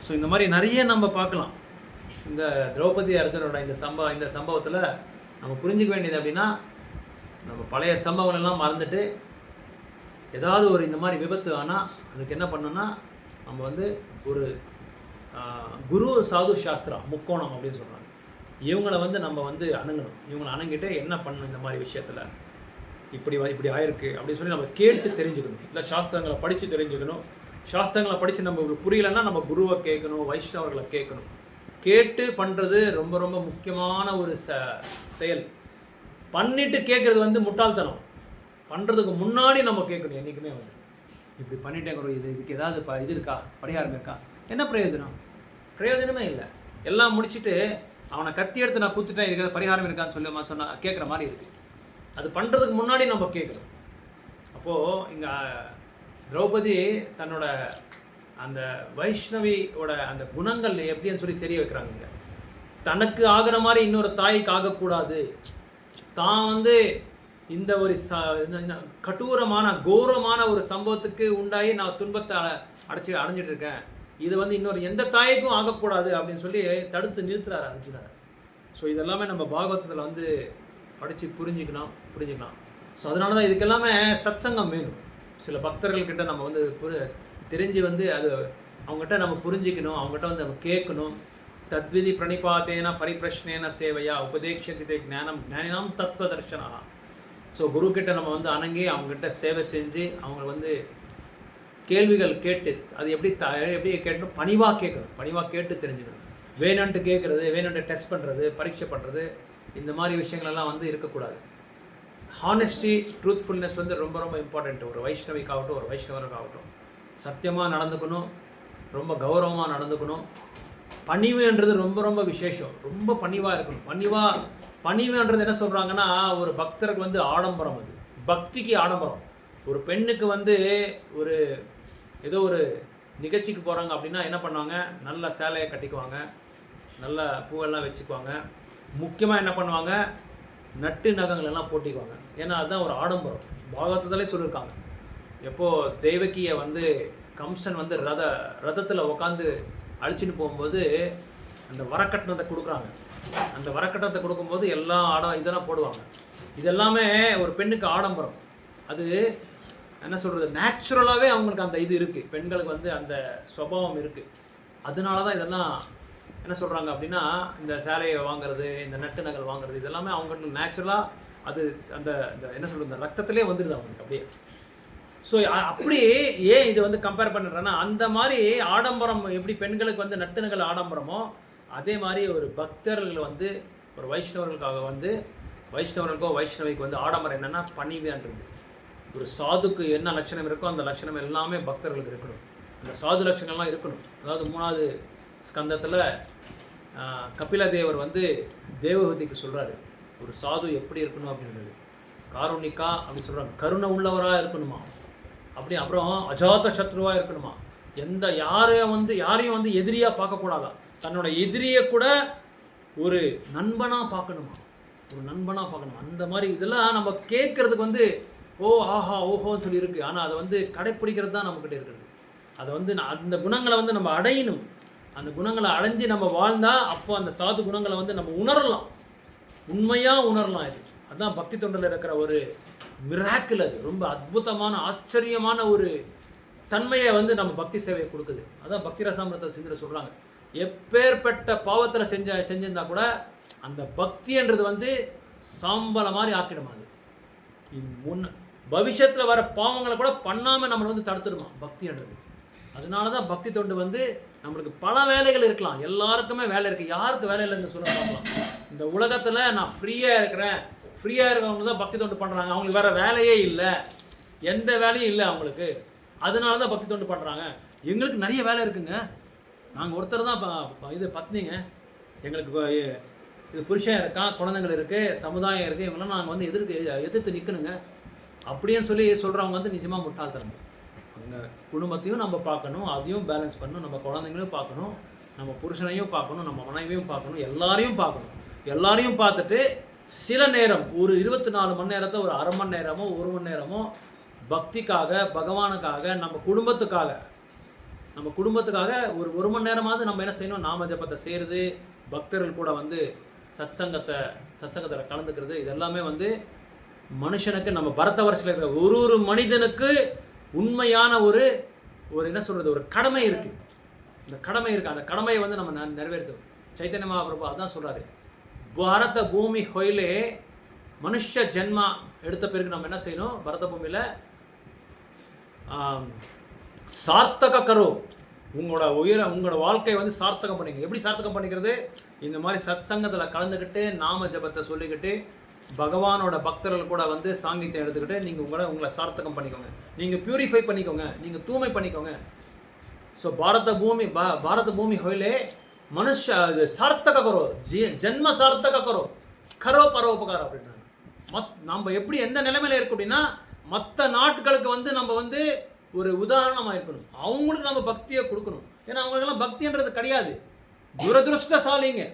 So இந்த மாதிரி நிறைய நம்ம பார்க்கலாம். இந்த திரௌபதி அர்ஜுனோட இந்த சம்பவத்தில் நம்ம புரிஞ்சுக்க வேண்டியது அப்படின்னா, நம்ம பழைய சம்பவங்கள் எல்லாம் மறந்துட்டு ஏதாவது ஒரு இந்த மாதிரி விபத்து ஆனால் அதுக்கு என்ன பண்ணணும்னா, நம்ம வந்து ஒரு குரு சாது சாஸ்திரா முக்கோணம் அப்படின்னு சொல்கிறாங்க. இவங்களை வந்து நம்ம வந்து அணுகணும். இவங்களை அணுகிட்டு என்ன பண்ணணும், இந்த மாதிரி விஷயத்தில் இப்படி ஆயிருக்கு அப்படின்னு சொல்லி நம்ம கேட்டு தெரிஞ்சுக்கணும். இல்லை சாஸ்திரங்களை படித்து தெரிஞ்சுக்கணும். சாஸ்திரங்களை படித்து நம்ம புரியலைன்னா நம்ம குருவை கேட்கணும், வைஷ்ணவர்களை கேட்கணும். கேட்டு பண்ணுறது ரொம்ப ரொம்ப முக்கியமான ஒரு செயல். பண்ணிட்டு கேட்குறது வந்து முட்டாள்தனம். பண்ணுறதுக்கு முன்னாடி நம்ம கேட்கணும். என்றைக்குமே வந்து இப்படி பண்ணிட்டேன் குரு, இதுக்கு ஏதாவது இது இருக்கா, பரிகாரம் இருக்கா, என்ன பிரயோஜனம்? பிரயோஜனமே இல்லை. எல்லாம் முடிச்சுட்டு அவனை கத்தி எடுத்து நான் குத்துட்டேன், இதுக்கு ஏதாவது பரிகாரம் இருக்கான்னு சொன்னால் கேட்குற மாதிரி இருக்குது. அது பண்ணுறதுக்கு முன்னாடி நம்ம கேட்கணும். அப்போது இங்கே திரௌபதி தன்னோட அந்த வைஷ்ணவியோட அந்த குணங்கள் எப்படின்னு சொல்லி தெரிய வைக்கிறாங்க. இங்கே தனக்கு ஆகிற மாதிரி இன்னொரு தாய்க்கு ஆகக்கூடாது. தான் வந்து இந்த ஒரு கடூரமான கோரமான ஒரு சம்பவத்துக்கு உண்டாகி நான் துன்பத்தை அடைஞ்சிட்டு இருக்கேன். இது வந்து இன்னொரு எந்த தாய்க்கும் ஆகக்கூடாது அப்படின்னு சொல்லி தடுத்து நிறுத்துறாரு அர்ஜுனர். ஸோ இதெல்லாமே நம்ம பாகவதத்தில் வந்து படித்து புரிஞ்சுக்கலாம். ஸோ அதனால தான் இதுக்கெல்லாமே சத்சங்கம் வேணும். சில பக்தர்கள்கிட்ட நம்ம வந்து தெரிஞ்சு வந்து அது அவங்ககிட்ட நம்ம புரிஞ்சிக்கணும். அவங்ககிட்ட வந்து நம்ம கேட்கணும். தத்விதி பிரணிபாத்தேன பரிப்பிரஷ்னேன சேவையா உபதேக்ஷதி ஞானம் தத்துவ தர்ஷனா. ஸோ குருக்கிட்ட நம்ம வந்து அணங்கி அவங்ககிட்ட சேவை செஞ்சு அவங்க வந்து கேள்விகள் கேட்டு அது எப்படி கேட்கணும், பணிவாக கேட்கணும். பணிவாக கேட்டு தெரிஞ்சுக்கணும். வேணுன்ட்டு கேட்குறது, வேணுன்ட்டு டெஸ்ட் பண்ணுறது, பரீட்சை பண்ணுறது, இந்த மாதிரி விஷயங்களெல்லாம் வந்து இருக்கக்கூடாது. ஹானஸ்டி, ட்ரூத்ஃபுல்னஸ் வந்து ரொம்ப ரொம்ப இம்பார்ட்டண்ட். ஒரு வைஷ்ணவிக்காகட்டும் ஒரு வைஷ்ணவருக்காகட்டும் சத்தியமாக நடந்துக்கணும், ரொம்ப கௌரவமாக நடந்துக்கணும். பணிவுன்றது ரொம்ப ரொம்ப விசேஷம். ரொம்ப பணிவாக இருக்கணும். பணிவுன்றது என்ன சொல்கிறாங்கன்னா, ஒரு பக்தருக்கு வந்து ஆடம்பரம், அது பக்திக்கு ஆடம்பரம். ஒரு பெண்ணுக்கு வந்து ஏதோ ஒரு நிகழ்ச்சிக்கு போகிறாங்க அப்படின்னா என்ன பண்ணுவாங்க, நல்ல சேலையை கட்டிக்குவாங்க, நல்ல பூவெல்லாம் வச்சுக்குவாங்க. முக்கியமாக என்ன பண்ணுவாங்க, நட்டு நகங்கள் எல்லாம் போட்டிக்குவாங்க. ஏன்னா அதுதான் ஒரு ஆடம்பரம். பாகவதத்திலே சொல்லியிருக்காங்க. எப்போது தேவகியை வந்து கம்சன் வந்து ரதத்தில் உட்காந்து அழிச்சிட்டு போகும்போது அந்த வரக்கட்டணத்தை கொடுக்குறாங்க. அந்த வரக்கட்டணத்தை கொடுக்கும்போது எல்லா இதெல்லாம் போடுவாங்க. இதெல்லாமே ஒரு பெண்ணுக்கு ஆடம்பரம். அது என்ன சொல்கிறது, நேச்சுரலாகவே அவங்களுக்கு அந்த இது இருக்குது. பெண்களுக்கு வந்து அந்த ஸ்வபாவம் இருக்குது. அதனால தான் இதெல்லாம் என்ன சொல்கிறாங்க அப்படின்னா, இந்த சேலையை வாங்குறது, இந்த நட்டு நகல் வாங்குறது, இதெல்லாமே அவங்களுக்கு நேச்சுரலாக அது அந்த என்ன சொல்கிறது, இந்த ரத்தத்திலே வந்துடுது அவங்களுக்கு அப்படியே. ஸோ அப்படி ஏன் இது வந்து கம்பேர் பண்ணுறேன்னா, அந்த மாதிரி ஆடம்பரம் எப்படி பெண்களுக்கு வந்து நட்டு நகல் ஆடம்பரமோ அதே மாதிரி ஒரு பக்தர்கள் வந்து ஒரு வைஷ்ணவர்களுக்காக வந்து வைஷ்ணவர்களுக்கோ வைஷ்ணவிக்கு வந்து ஆடம்பரம் என்னென்னா பணிவுன்றது. ஒரு சாதுக்கு என்ன லட்சணம் இருக்கோ அந்த லட்சணம் எல்லாமே பக்தர்களுக்கு இருக்கணும். அந்த சாது லட்சணங்கள்லாம் இருக்கணும். அதாவது 3வது ஸ்கந்தத்தில் கபிலதேவர் வந்து தேவஹூதிக்கு சொல்கிறாரு, ஒரு சாது எப்படி இருக்கணும் அப்படின்றது. காருணிக்கா அப்படின்னு சொல்கிறாங்க, கருணை உள்ளவராக இருக்கணுமா. அப்படி அப்புறம் அஜாத சத்ருவாக இருக்கணுமா. யாரையும் வந்து எதிரியாக பார்க்கக்கூடாதா. தன்னோட எதிரியை கூட ஒரு நண்பனாக பார்க்கணுமா, ஒரு நண்பனாக பார்க்கணுமா. அந்த மாதிரி இதெல்லாம் நம்ம கேட்குறதுக்கு வந்து ஆஹா ஓஹோன்னு சொல்லி இருக்குது. ஆனால் அதை வந்து கடைப்பிடிக்கிறது தான் நம்மக்கிட்ட இருக்கிறது. அதை வந்து அந்த குணங்களை வந்து நம்ம அடையணும். அந்த குணங்களை அடைஞ்சு நம்ம வாழ்ந்தால் அப்போ அந்த சாது குணங்களை வந்து நம்ம உணரலாம், உண்மையாக உணரலாம். இது அதுதான் பக்தி தொண்டில் இருக்கிற ஒரு மிராக்கிள். அது ரொம்ப அற்புதமான ஆச்சரியமான ஒரு தன்மையை வந்து நம்ம பக்தி சேவையை கொடுக்குது. அதான் பக்தி ரசாமிரத சிந்தனை சொல்கிறாங்க, எப்பேற்பட்ட பாவத்தில் செஞ்சிருந்தா கூட அந்த பக்தின்றது வந்து சாம்பலை மாதிரி ஆக்கிடுமா. அது பவிஷ்யத்தில் வர பாவங்களை கூட பண்ணாமல் நம்மளை வந்து தடுத்துடுமா பக்தின்றது. அதனால தான் பக்தி தொண்டு வந்து நம்மளுக்கு பல வேலைகள் இருக்கலாம். எல்லாருக்குமே வேலை இருக்குது. யாருக்கு வேலை இல்லைன்னு சொல்ல பார்க்கலாம். இந்த உலகத்தில் நான் ஃப்ரீயாக இருக்கிறேன், ஃப்ரீயாக இருக்கிறவங்க தான் பக்தி தொண்டு பண்ணுறாங்க. அவங்களுக்கு வேறு வேலையே இல்லை, எந்த வேலையும் இல்லை அவங்களுக்கு. அதனால தான் பக்தி தொண்டு பண்ணுறாங்க. எங்களுக்கு நிறைய வேலை இருக்குங்க, நாங்கள் ஒருத்தர் தான் இது பத்னிங்க, எங்களுக்கு இது புருஷன் இருக்கான், குழந்தைங்கள் இருக்குது, சமுதாயம் இருக்குது, இவங்களாம் நாங்கள் வந்து எதிர்த்து நிற்கணுங்க அப்படின்னு சொல்கிறவங்க வந்து நிஜமாக முட்டாள்தனம். அவங்க குடும்பத்தையும் நம்ம பார்க்கணும், அதையும் பேலன்ஸ் பண்ணணும், நம்ம குழந்தைங்களையும் பார்க்கணும், நம்ம புருஷனையும் பார்க்கணும், நம்ம மனைவியும் பார்க்கணும், எல்லாரையும் பார்க்கணும். எல்லாரையும் பார்த்துட்டு சில நேரம் ஒரு 24 மணி நேரத்தை ஒரு அரை மணி நேரமோ 1 மணி நேரமோ பக்திக்காக, பகவானுக்காக, நம்ம குடும்பத்துக்காக நம்ம குடும்பத்துக்காக ஒரு மணி நேரமாவது நம்ம என்ன செய்யணும், நாம ஜபத்தை செய்கிறது, பக்தர்கள் கூட வந்து சத்சங்கத்தில் கலந்துக்கிறது, இது எல்லாமே வந்து மனுஷனுக்கு நம்ம பரத வருஷத்தில் இருக்கிற ஒரு மனிதனுக்கு உண்மையான ஒரு என்ன சொல்கிறது, ஒரு கடமை இருக்குது. இந்த கடமை இருக்குது, அந்த கடமையை வந்து நம்ம நிறைவேற்றணும். சைத்தன்ய மகாபிரபு அதான் சொல்கிறாரு, பாரத பூமி ஹொயிலே மனுஷ ஜென்மா எடுத்த பிறகு நம்ம என்ன செய்யணும், பரத பூமியில் சார்த்தக கரோ, உங்களோட வாழ்க்கையை வந்து சார்த்தகம் பண்ணிக்க. எப்படி சார்த்தகம் பண்ணிக்கிறது, இந்த மாதிரி சத்சங்கத்தில் கலந்துக்கிட்டு நாம ஜபத்தை சொல்லிக்கிட்டு பகவானோட பக்தர்கள் கூட வந்து சாங்கித்யம் எடுத்துக்கிட்டு நீங்கள் உங்களை சார்த்தகம் பண்ணிக்கோங்க, நீங்கள் பியூரிஃபை பண்ணிக்கோங்க, நீங்கள் தூய்மை பண்ணிக்கோங்க. ஸோ பாரத பூமி ஹொயிலே மனுஷ சார்த்தக கரோ, ஜென்ம சார்த்தக கரோ பரோபகாரம் அப்படின்னா நம்ம எப்படி எந்த நிலைமையில இருக்கு அப்படின்னா, மற்ற நாட்களுக்கு வந்து நம்ம வந்து ஒரு உதாரணமாக இருக்கணும், அவங்களுக்கு நம்ம பக்தியை கொடுக்கணும். ஏன்னா அவங்களுக்கெல்லாம் பக்தின்றது கிடையாது. துரதிருஷ்டசாலிங்க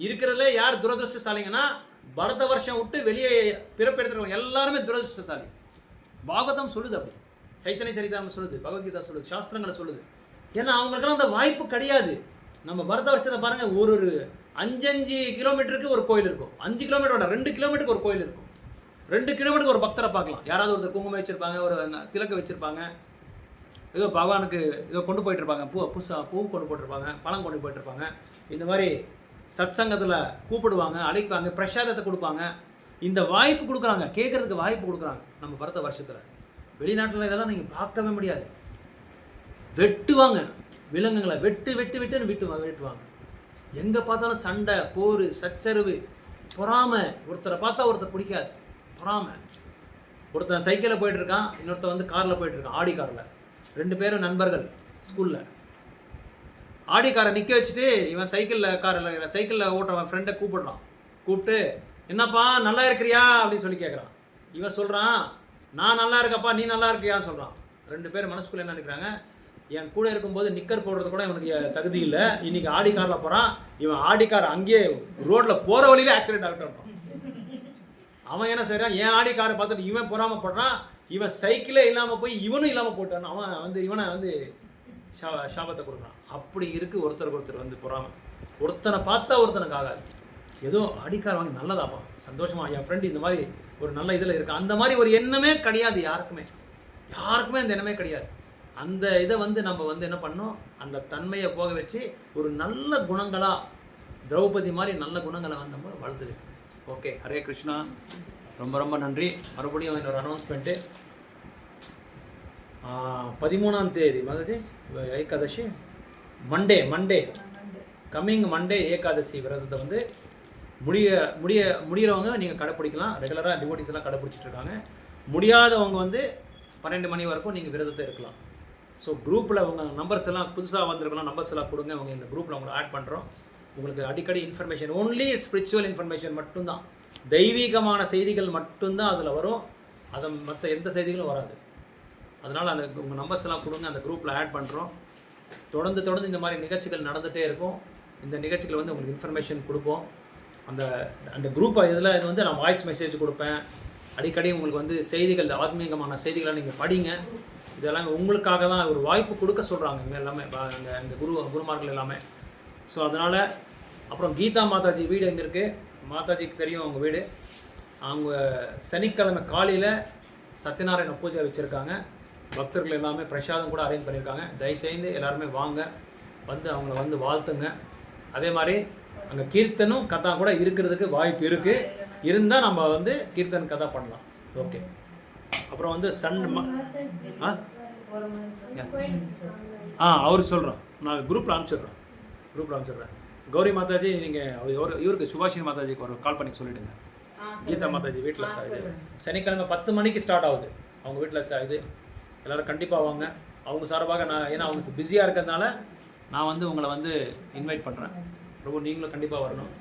இருக்கிறதுல யார் துரதிருஷ்டசாலிங்கன்னா, பரத வருஷம் விட்டு வெளியே பிறப்பெடுத்துருவாங்க எல்லாருமே துரதிருஷ்டசாலி. பாகவதம் சொல்லுது, அப்படி சைத்தன்ய சரிதாரம் சொல்லுது, பகவத்கீதா சொல்லுது, சாஸ்திரங்களை சொல்லுது. ஏன்னா அவங்களுக்கெல்லாம் அந்த வாய்ப்பு கிடையாது. நம்ம பரத வருஷத்தை பாருங்கள், ஒரு 5 கிலோமீட்டருக்கு ஒரு கோயில் இருக்கும், 5 கிலோமீட்டரோட 2 கிலோமீட்டருக்கு ஒரு கோயில் இருக்கும், 2 கிலோமீட்டருக்கு ஒரு பக்தரை பார்க்கலாம். யாராவது ஒருத்தர் குங்குமம் வச்சுருப்பாங்க, ஒரு திலக்கு வச்சுருப்பாங்க, ஏதோ பகவானுக்கு ஏதோ கொண்டு போயிட்டுருப்பாங்க, பூ கொண்டு போட்டிருப்பாங்க, பழம் கொண்டு போயிட்டுருப்பாங்க. இந்த மாதிரி சத்சங்கத்தில் கூப்பிடுவாங்க, அழைப்பாங்க, பிரசாதத்தை கொடுப்பாங்க. இந்த வாய்ப்பு கொடுக்குறாங்க, கேட்குறதுக்கு வாய்ப்பு கொடுக்குறாங்க. நம்ம பரத வருஷத்தில் வெளிநாட்டில் இதெல்லாம் நீங்கள் பார்க்கவே முடியாது. வெட்டுவாங்க, விலங்குகளை வெட்டுன்னு வெட்டுவாங்க. எங்கே பார்த்தாலும் சண்டை, போர், சச்சரவு, பொறாமை. ஒருத்தரை பார்த்தா ஒருத்தர் பிடிக்காது, பொறாமை. ஒருத்தன் சைக்கிளில் போயிட்டுருக்கான், இன்னொருத்தர் வந்து காரில் போயிட்டுருக்கான், ஆடி காரில். 2 பேரும் நண்பர்கள் ஸ்கூலில். ஆடி காரை நிற்க வச்சுட்டு இவன் சைக்கிளில் ஓட்டுறவன் ஃப்ரெண்டை கூப்பிட்டு, என்னப்பா நல்லா இருக்கிறியா அப்படின்னு சொல்லி கேட்குறான். இவன் சொல்கிறான், நான் நல்லா இருக்கப்பா, நீ நல்லா இருக்கியான்னு சொல்கிறான். 2 பேர் மனசுக்குள்ளே என்ன நினைக்கிறாங்க, என் கூட இருக்கும்போது நிக்கர் போடுறது கூட இவனுக்கு தகுதி இல்லை, இன்றைக்கி ஆடி காரில் போகிறான், இவன் ஆடி கார் அங்கேயே ரோட்டில் போகிற வழியிலே ஆக்சிடென்ட் ஆகிட்டு. அவன் என்ன செய்கிறான், என் ஆடி காரை பார்த்துட்டு இவன் பொறாமல் போடுறான், இவன் சைக்கிளே இல்லாமல் போய் இவனும் இல்லாமல் போட்டான். அவன் வந்து இவனை வந்து சாபத்தை கொடுக்குறான். அப்படி இருக்குது ஒருத்தருக்கு ஒருத்தர் வந்து பொறாமல். ஒருத்தனை பார்த்தா ஒருத்தனுக்கு ஆகாது. ஏதோ அடிக்கார வாங்கி நல்லதாப்பா, சந்தோஷமா என் ஃப்ரெண்டு இந்த மாதிரி ஒரு நல்ல இதில் இருக்கு, அந்த மாதிரி ஒரு எண்ணமே கிடையாது யாருக்குமே அந்த எண்ணமே கிடையாது. அந்த இதை வந்து நம்ம வந்து என்ன பண்ணோம், அந்த தன்மையை போக வச்சு ஒரு நல்ல குணங்களாக, திரௌபதி மாதிரி நல்ல குணங்களை வந்து நம்ம வளர்த்துருக்கு. ஓகே, ஹரே கிருஷ்ணா. ரொம்ப ரொம்ப நன்றி. மறுபடியும் இன்னொரு அனௌன்ஸ்மெண்ட்டு, 13ஆம் தேதி மாதிரி Ekadashi, Monday coming Monday Ekadashi விரதத்தை வந்து முடிகிறவங்க நீங்கள் கடைப்பிடிக்கலாம். ரெகுலராக டிவோட்டிஸ் எல்லாம் கடைப்பிடிச்சிட்டு இருக்காங்க. முடியாதவங்க வந்து 12 மணி வரைக்கும் நீங்கள் விரதத்தை இருக்கலாம். ஸோ குரூப்பில் உங்கள் நம்பர்ஸ் எல்லாம் புதுசாக வந்திருக்கலாம், நம்பர்ஸ் எல்லாம் கொடுங்க. அவங்க இந்த குரூப்பில் உங்களை ஆட் பண்ணுறோம். உங்களுக்கு அடிக்கடி இன்ஃபர்மேஷன், ஓன்லி ஸ்பிரிச்சுவல் இன்ஃபர்மேஷன் மட்டும்தான், தெய்வீகமான செய்திகள் மட்டும்தான் அதில் வரும். அதை மற்ற எந்த செய்திகளும் வராது. அதனால் அந்த உங்கள் நம்பர்ஸ் எல்லாம் கொடுங்க, அந்த குரூப்பில் ஆட் பண்ணுறோம். தொடர்ந்து இந்த மாதிரி நிகழ்ச்சிகள் நடந்துகிட்டே இருக்கும். இந்த நிகழ்ச்சிகள் வந்து உங்களுக்கு இன்ஃபர்மேஷன் கொடுப்போம். அந்த குரூப் இதில் இது வந்து நான் வாய்ஸ் மெசேஜ் கொடுப்பேன். அடிக்கடி உங்களுக்கு வந்து செய்திகள், ஆத்மீகமான செய்திகளை நீங்கள் படிங்க. இதெல்லாமே உங்களுக்காக தான் ஒரு வாய்ப்பு கொடுக்க சொல்கிறாங்க இங்கே எல்லாமே, இந்த குருமார்கள் எல்லாமே. ஸோ அதனால் அப்புறம் கீதா மாதாஜி வீடு எங்கே இருக்குது, மாதாஜிக்கு தெரியும் அவங்க வீடு. அவங்க சனிக்கிழமை காலையில் சத்யநாராயண பூஜை வச்சுருக்காங்க. பக்தர்கள் எல்லாமே பிரசாதம் கூட அரேஞ்ச் பண்ணியிருக்காங்க. தயவுசெய்து எல்லாருமே வாங்க, வந்து அவங்கள வந்து வாழ்த்துங்க. அதே மாதிரி அங்கே கீர்த்தனும் கதா கூட இருக்கிறதுக்கு வாய்ப்பு இருக்குது. இருந்தால் நம்ம வந்து கீர்த்தன் கதா பண்ணலாம். ஓகே. அப்புறம் வந்து அவருக்கு சொல்கிறோம், நான் குரூப்பில் அனுப்பிச்சிடுறேன். கௌரி மாதாஜி நீங்கள் இவருக்கு சுபாஷினி மாதாஜிக்கு ஒரு கால் பண்ணி சொல்லிவிடுங்க. கீதா மாதாஜி வீட்டில் சனிக்கிழமை 10 மணிக்கு ஸ்டார்ட் ஆகுது அவங்க வீட்டில். இது எல்லோரும் கண்டிப்பாக வாங்க. அவங்க சார்பாக ஏன்னா அவங்க பிஸியாக இருக்கிறதுனால நான் வந்து உங்களை வந்து இன்வைட் பண்ணுறேன். ரொம்ப நீங்களும் கண்டிப்பாக வரணும்.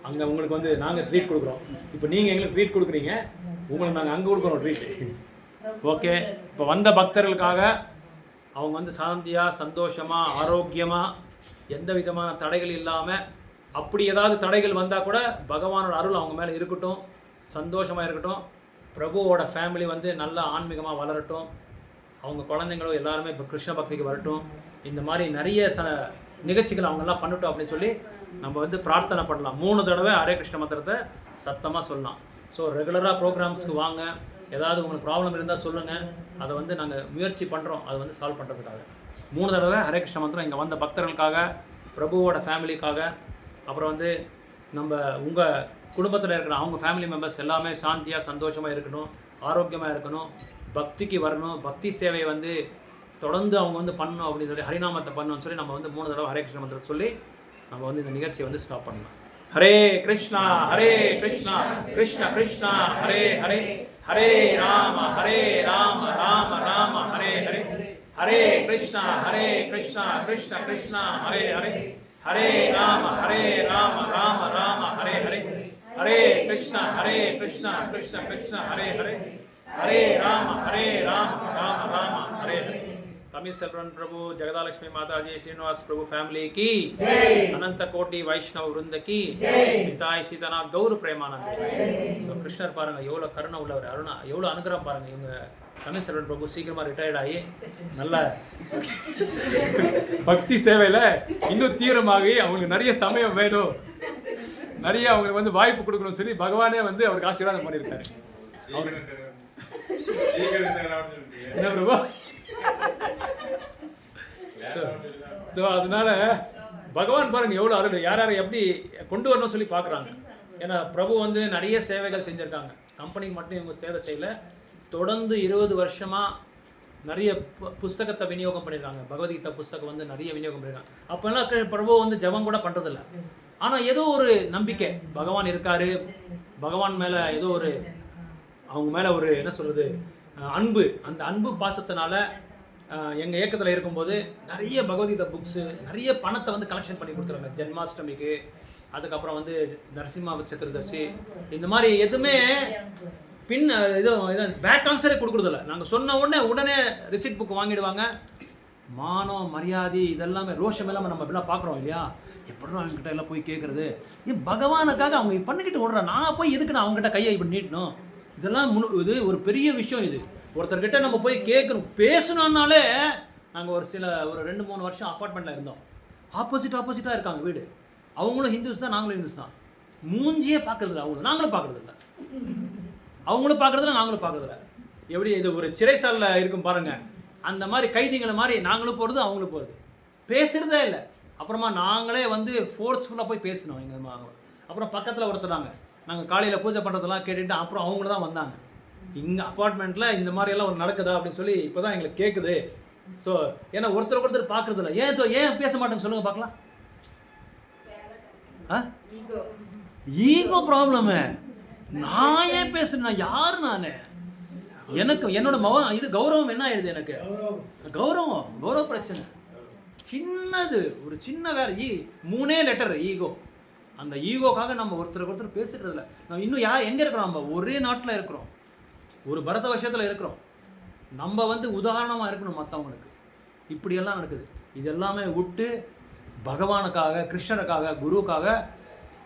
அங்கே உங்களுக்கு வந்து நாங்கள் ட்ரீட் கொடுக்குறோம். இப்போ நீங்கள் எங்களுக்கு ட்ரீட் கொடுக்குறீங்க, உங்களுக்கு நாங்கள் அங்கே கொடுக்குறோம் ட்ரீட். ஓகே. இப்போ வந்த பக்தர்களுக்காக அவங்க வந்து சாந்தியாக, சந்தோஷமாக, ஆரோக்கியமாக, எந்த விதமான தடைகள் இல்லாமல், அப்படி ஏதாவது தடைகள் வந்தால் கூட பகவானோட அருள் அவங்க மேலே இருக்கட்டும், சந்தோஷமாக இருக்கட்டும். பிரபுவோட ஃபேமிலி வந்து நல்லா ஆன்மீகமாக வளரட்டும். அவங்க குழந்தைங்களோ எல்லாருமே இப்போ கிருஷ்ண பக்திக்கு வரட்டும். இந்த மாதிரி நிறைய நிகழ்ச்சிகள் அவங்கெல்லாம் பண்ணட்டும் அப்படின்னு சொல்லி நம்ம வந்து பிரார்த்தனை பண்ணலாம். 3 தடவை ஹரே கிருஷ்ண மந்திரத்தை சத்தமாக சொல்லலாம். ஸோ ரெகுலராக ப்ரோக்ராம்ஸ்க்கு வாங்க. ஏதாவது உங்களுக்கு ப்ராப்ளம் இருந்தால் சொல்லுங்கள், அதை வந்து நாங்கள் முயற்சி பண்ணுறோம் அதை வந்து சால்வ் பண்ணுறதுக்காக. 3 தடவை ஹரே கிருஷ்ண மந்திரம் இங்கே வந்த பக்தர்களுக்காக, பிரபுவோட ஃபேமிலிக்காக, அப்புறம் வந்து நம்ம உங்கள் குடும்பத்தில் இருக்கிற அவங்க ஃபேமிலி மெம்பர்ஸ் எல்லாமே சாந்தியாக சந்தோஷமாக இருக்கணும், ஆரோக்கியமாக இருக்கணும், பக்திக்கு வரணும், பக்தி சேவை வந்து தொடர்ந்து அவங்க வந்து பண்ணணும் அப்படின்னு சொல்லி ஹரிநாமத்தை பண்ணணும்னு சொல்லி நம்ம வந்து 3 தடவை ஹரே கிருஷ்ண மந்திரம் சொல்லி நம்ம வந்து இந்த நிகழ்ச்சியை வந்து ஸ்டாப் பண்ணலாம். ஹரே கிருஷ்ணா கிருஷ்ணா கிருஷ்ணா ஹரே ஹரே, ஹரே ராம ராம ராம ஹரே ஹரே, ஹரே கிருஷ்ணா கிருஷ்ணா கிருஷ்ணா ஹரே ஹரே, ஹரே ராம ராம ராம ஹரே ஹரே, ஹரே கிருஷ்ணா கிருஷ்ணா கிருஷ்ணா ஹரே ஹரே, ஹரே ராம ராம ராம ஹரே ஹரே. तमिल सेल्वन प्रभु, जगदालक्ष्मी माता जी, श्रीनिवास प्रभु फैमिली की जय, अनंत कोटि वैष्णव वृंद की जय, पिताई सीतानाथ गौर प्रेमानंद. सो கிருஷ்ணர் பாருங்க எவ்வளோ கருணை உள்ளவர், அருணா எவ்வளோ அனுகிரகம் பாருங்க. இவங்க தமிழ் செல்வன் பிரபு சீக்கிரமா ரிட்டையர்ட் ஆகி நல்ல பக்தி சேவையில் இன்னும் தீவிரமாகி அவங்களுக்கு நிறைய சமயம் வேணும், நிறைய அவங்களுக்கு வந்து வாய்ப்பு கொடுக்கணும்னு சொல்லி பகவானே வந்து அவருக்கு ஆசீர்வாதம் பண்ணியிருக்காரு. என்ன பிரபு? ஸோ அதனால பகவான் பாருங்க எவ்வளோ அருள், யார் யாரை எப்படி கொண்டு வரணும்னு சொல்லி பார்க்குறாங்க. ஏன்னா பிரபு வந்து நிறைய சேவைகள் செஞ்சுருக்காங்க. கம்பெனிக்கு மட்டும் இவங்க சேவை செய்யல, தொடர்ந்து 20 வருஷமாக நிறைய புஸ்தகத்தை விநியோகம் பண்ணியிருக்காங்க. பகவத்கீதா புஸ்தகம் வந்து நிறைய விநியோகம் பண்ணியிருக்காங்க. அப்போல்லாம் பிரபு வந்து ஜபம் கூட பண்ணுறதில்ல. ஆனால் ஏதோ ஒரு நம்பிக்கை பகவான் இருக்காரு, பகவான் மேலே ஏதோ ஒரு அவங்க மேலே ஒரு என்ன சொல்கிறது அன்பு, அந்த அன்பு பாசத்தினால எங்கள் இயக்கத்தில் இருக்கும்போது நிறைய பகவத்கீதா புக்ஸு, நிறைய பணத்தை வந்து கலெக்ஷன் பண்ணி கொடுத்துருங்க. ஜென்மாஷ்டமிக்கு, அதுக்கப்புறம் வந்து நரசிம்ம சதுர்தசி, இந்த மாதிரி எதுவுமே இது பேக் ஆன்சரே கொடுக்குறதில்ல. நாங்கள் சொன்ன உடனே ரிசிப்ட் புக் வாங்கிடுவாங்க. மானம் மரியாதை இதெல்லாமே ரோஷம் எல்லாமே நம்ம எப்படிலாம் பார்க்குறோம் இல்லையா? எப்படிலாம் அவங்ககிட்ட எல்லாம் போய் கேட்குறது, ஏன் பகவானுக்காக அவங்க பண்ணிக்கிட்டு விடுறேன், நான் போய் எதுக்கு நான் அவங்ககிட்ட கையை இப்படி நீட்டணும்? இதெல்லாம் இது ஒரு பெரிய விஷயம். இது ஒருத்தர்கிட்ட நம்ம போய் கேட்கணும், பேசணுன்னாலே நாங்கள் ஒரு 2-3 வருஷம் அப்பார்ட்மெண்ட்டில் இருந்தோம். ஆப்போசிட்டாக இருக்காங்க வீடு. அவங்களும் ஹிந்துஸ் தான், நாங்களும் ஹிந்துஸ் தான். மூஞ்சியே பார்க்கறதில்ல, நாங்களும் பார்க்கறதில்ல, அவங்களும் பார்க்கறதில்ல, நாங்களும் பார்க்கறதில்ல. எப்படி இது ஒரு சிறைசாலையில் இருக்கும் பாருங்க, அந்த மாதிரி கைதிங்களை மாதிரி நாங்களும் போகிறது அவங்களும் போகிறது, பேசுகிறதே இல்லை. அப்புறமா நாங்களே வந்து ஃபோர்ஸ்ஃபுல்லாக போய் பேசணும். எங்கள் அப்புறம் பக்கத்தில் ஒருத்தராங்க, நாங்கள் காலையில் பூஜை பண்ணுறதெல்லாம் கேட்டுட்டு அப்புறம் அவங்க தான் வந்தாங்க. இங்கே அப்பார்ட்மெண்ட்டில் இந்த மாதிரியெல்லாம் ஒரு நடக்குதா அப்படின்னு சொல்லி இப்போ தான் எங்களுக்கு கேட்குது. ஸோ ஏன்னா ஒருத்தர் பார்க்குறதில்ல. ஏன் பேச மாட்டேன்னு சொல்லுங்கள் பார்க்கலாம். Ego problem. நான் ஏன் பேசுறேன், யார் நான்? எனக்கு என்னோட இது கௌரவம் என்ன ஆயிடுது, எனக்கு கௌரவ பிரச்சனை சின்னது, ஒரு சின்ன வேலை. 3 லெட்டர் ஈகோ. அந்த ஈகோக்காக நம்ம ஒருத்தர் பேசுகிறதில்ல. நம்ம இன்னும் எங்கே இருக்கிறோம்? நம்ம ஒரே நாட்டில் இருக்கிறோம், ஒரு பரத வருஷத்தில் இருக்கிறோம். நம்ம வந்து உதாரணமாக இருக்கணும் மற்றவங்களுக்கு. இப்படியெல்லாம் நடக்குது. இதெல்லாமே விட்டு பகவானுக்காக, கிருஷ்ணருக்காக, குருவுக்காக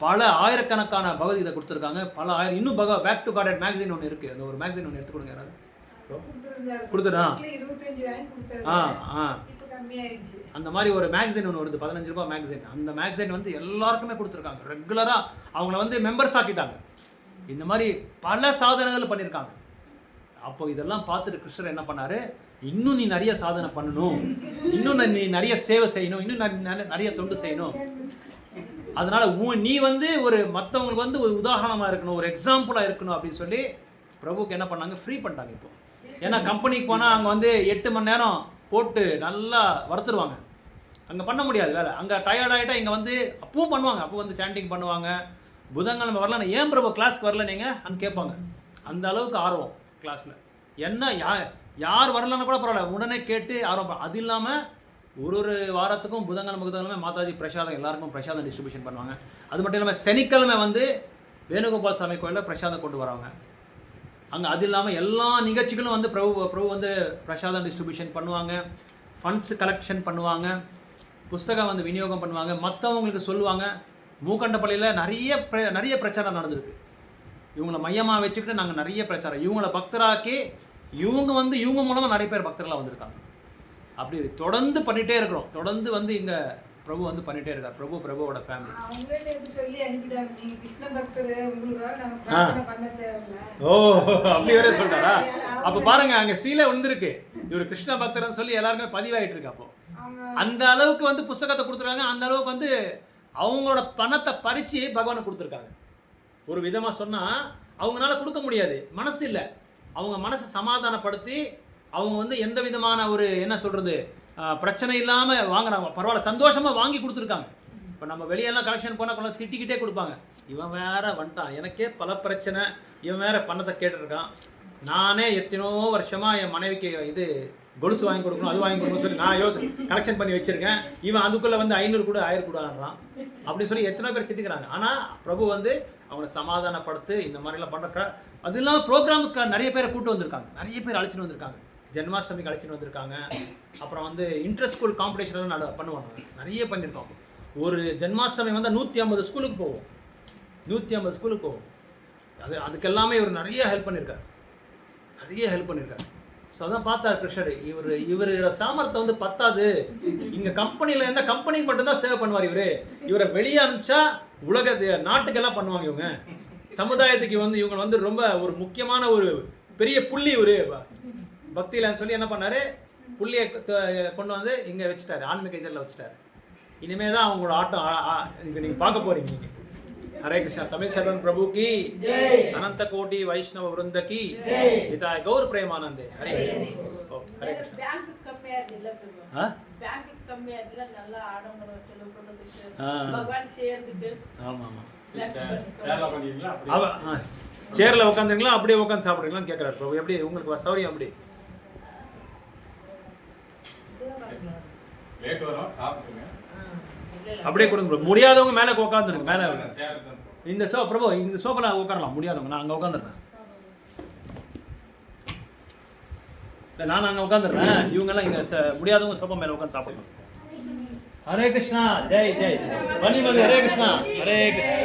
பல ஆயிரக்கணக்கான பகவத்கீதை கொடுத்துருக்காங்க. பல ஆயிரம் இன்னும் பேக் டு கார்டட் மேக்சின் ஒன்று இருக்குது. அந்த ஒரு மேக்சின் ஒன்று எடுத்து கொடுங்க. யாராவது கொடுத்துடா? அந்த மாதிரி ஒரு மேக்சின் ஒன்று வருது, 15 ரூபாய் மேக்சின். அந்த மேக்சின் வந்து எல்லாருக்குமே கொடுத்துருக்காங்க. ரெகுலராக அவங்கள வந்து மெம்பர்ஸ் ஆக்கிட்டாங்க. இந்த மாதிரி பல சாதனைகள் பண்ணியிருக்காங்க. அப்போ இதெல்லாம் பார்த்துட்டு கிருஷ்ணர் என்ன பண்ணாரு, இன்னும் நீ நிறைய சாதனை பண்ணணும், இன்னும் நீ நிறைய சேவை செய்யணும், இன்னும் நிறைய தொண்டு செய்யணும். அதனால நீ வந்து ஒரு மற்றவங்களுக்கு வந்து ஒரு உதாரணமாக இருக்கணும், ஒரு எக்ஸாம்பிளாக இருக்கணும் அப்படின்னு சொல்லி பிரபுக்கு என்ன பண்ணாங்க, ஃப்ரீ பண்ணிட்டாங்க. இப்போ ஏன்னா கம்பெனிக்கு போனால் அங்கே வந்து 8 மணி நேரம் போட்டு நல்லா வறுத்துருவாங்க. அங்கே பண்ண முடியாது வேலை. அங்கே டயர்ட் ஆகிட்டா இங்கே வந்து அப்பவும் பண்ணுவாங்க. அப்போ வந்து சாண்டிங் பண்ணுவாங்க. புதன்கிழமை வரல, ஏன் பிரபு கிளாஸ்க்கு வரல நீங்கள் அங்கே கேட்பாங்க. அந்த அளவுக்கு ஆர்வம் கிளாஸில். என்ன யார் வரலன்னு கூட பரவாயில்ல, உடனே கேட்டு ஆர்வம். அது இல்லாமல் ஒரு வாரத்துக்கும் புதன்கிழமை மாதாஜி பிரசாதம், எல்லாருக்கும் பிரசாதம் டிஸ்ட்ரிபியூஷன் பண்ணுவாங்க. அது மட்டும் இல்லாமல் சனிக்கிழமை வந்து வேணுகோபால் சாமி கோயிலில் பிரசாதம் கொண்டு வராங்க அங்கே. அது இல்லாமல் எல்லா நிகழ்ச்சிகளும் வந்து பிரபு வந்து பிரசாதம் டிஸ்ட்ரிபியூஷன் பண்ணுவாங்க, ஃபண்ட்ஸ் கலெக்ஷன் பண்ணுவாங்க, புஸ்தகம் வந்து விநியோகம் பண்ணுவாங்க, மற்றவங்களுக்கு சொல்லுவாங்க. மூக்கண்டப்பள்ளியில் நிறைய பிரச்சாரம் நடந்திருக்கு. இவங்களை மையமாக வச்சுக்கிட்டு நாங்கள் நிறைய பிரச்சாரம், இவங்கள பக்தராக்கி இவங்க மூலமாக நிறைய பேர் பக்தர்களாக வந்திருக்காங்க. அப்படி தொடர்ந்து பண்ணிகிட்டே இருக்கிறோம். தொடர்ந்து வந்து இங்கே பிரபு வந்து பண்ணிகிட்டே இருக்கார். பிரபுவோட ஃபேமிலி. ஓ, அப்படி வேற சொல்கிறாரா? அப்போ பாருங்க, அங்கே சீலை விழுந்திருக்கு, இவர் கிருஷ்ண பக்தர்னு சொல்லி எல்லாருமே பதிவாயிட்டு இருக்கு. அப்போ அந்த அளவுக்கு வந்து புஸ்தகத்தை கொடுத்துருக்காங்க. அந்த அளவுக்கு வந்து அவங்களோட பணத்தை பறித்து பகவானை கொடுத்துருக்காங்க. ஒரு விதமாக சொன்னால் அவங்களால கொடுக்க முடியாது, மனசு இல்லை. அவங்க மனசை சமாதானப்படுத்தி அவங்க வந்து எந்த விதமான ஒரு என்ன சொல்கிறது பிரச்சனை இல்லாமல் வாங்குறாங்க. பரவாயில்ல, சந்தோஷமாக வாங்கி கொடுத்துருக்காங்க. இப்போ நம்ம வெளியெல்லாம் கலெக்ஷன் போனால் கொஞ்சம் திட்டிக்கிட்டே கொடுப்பாங்க. இவன் வேற வந்துட்டான், எனக்கே பல பிரச்சனை, இவன் வேற பணத்தை கேட்டுருக்கான். நானே எத்தனோ வருஷமாக என் மனைவிக்கு இது கொலுசு வாங்கி கொடுக்கணும், அது வாங்கி கொடுக்கணும் சொல்லி நான் கலெக்ஷன் பண்ணி வச்சுருக்கேன். இவன் அதுக்குள்ளே வந்து 500 கூட 1000 கூடான்றான் அப்படி சொல்லி எத்தனை பேர் திட்டுக்கிறாங்க. ஆனால் பிரபு வந்து அவங்கள சமாதானப்படுத்து இந்த மாதிரிலாம் பண்ணுற. அது இல்லாமல் ப்ரோக்ராமுக்கு நிறைய பேரை கூட்டு வந்திருக்காங்க, நிறைய பேர் அழைச்சிட்டு வந்திருக்காங்க. ஜென்மாஷ்டமிக்கு அழைச்சிட்டு வந்திருக்காங்க. அப்புறம் வந்து இன்டர் ஸ்கூல் காம்படிஷன்லாம் பண்ணுவாங்க, நிறைய பண்ணியிருக்கோம். ஒரு ஜென்மாஷ்டமி வந்து 150 ஸ்கூலுக்கு போவோம், 150 ஸ்கூலுக்கு போவோம். அதுக்கெல்லாமே இவர் நிறைய ஹெல்ப் பண்ணியிருக்காரு. ஸோ அதான் பார்த்தார் கிருஷ்ணர், இவரோட சாமர்த்தை வந்து பத்தாது. இங்கே கம்பெனியில் எந்த கம்பெனிக்கு மட்டும்தான் சேவை பண்ணுவார் இவரை வெளியே அனுப்பிச்சா உலக நாட்டுக்கெல்லாம் பண்ணுவாங்க. இவங்க சமுதாயத்துக்கு வந்து இவங்க வந்து ரொம்ப ஒரு முக்கியமான ஒரு பெரிய புள்ளி இவர் பக்தியிலன்னு சொல்லி என்ன பண்ணார், புள்ளியை கொண்டு வந்து இங்கே வச்சுட்டாரு, ஆன்மீக இதழில் வச்சுட்டாரு. இனிமேல் தான் அவங்களோட ஆட்டம் இங்கே நீங்கள் பார்க்க போகிறீங்க. हरे कृष्णा. तमिल सर्वन प्रभु की जय, अनंत कोटि वैष्णव वृंद की जय, हिताय गौर प्रेमानंदे. हरे हरे कृष्णा. बैंक कम्मे आदिल्ल प्रभु. हां, बैंक कम्मे आदिल्ल नल्ला आडंबर वसुलु पण्णदुक्कु भगवान சேர்ந்துக்கு. ஆமா ஆமா. சேர்ல பண்ணீங்களா? அப்படியே சேர்ல உட்கார்ந்தீங்களா, அப்படியே உட்கார்ந்து சாப்பிடுறீங்களான்னு கேக்குறாரு பிரபு. எப்படி உங்களுக்கு சௌரியம்? அப்படி லேட் வரும், சாப்பிடுங்க. அப்படியே கொடுங்க. முடியாதவங்க மேலே உட்காந்துருங்க. மேலே இந்த பிரபு இந்த சோஃபால உட்காரலாம். முடியாதவங்க நான் அங்கே உட்காந்துடுறேன். இல்லை, நான் அங்கே உட்காந்துடுறேன். இவங்கெல்லாம் இங்கே முடியாதவங்க சோஃபா மேலே உட்காந்து சாப்பிடலாம். ஹரே கிருஷ்ணா. ஜெய் ஜெய் மணி மதி. ஹரே கிருஷ்ணா. ஹரே கிருஷ்ணா.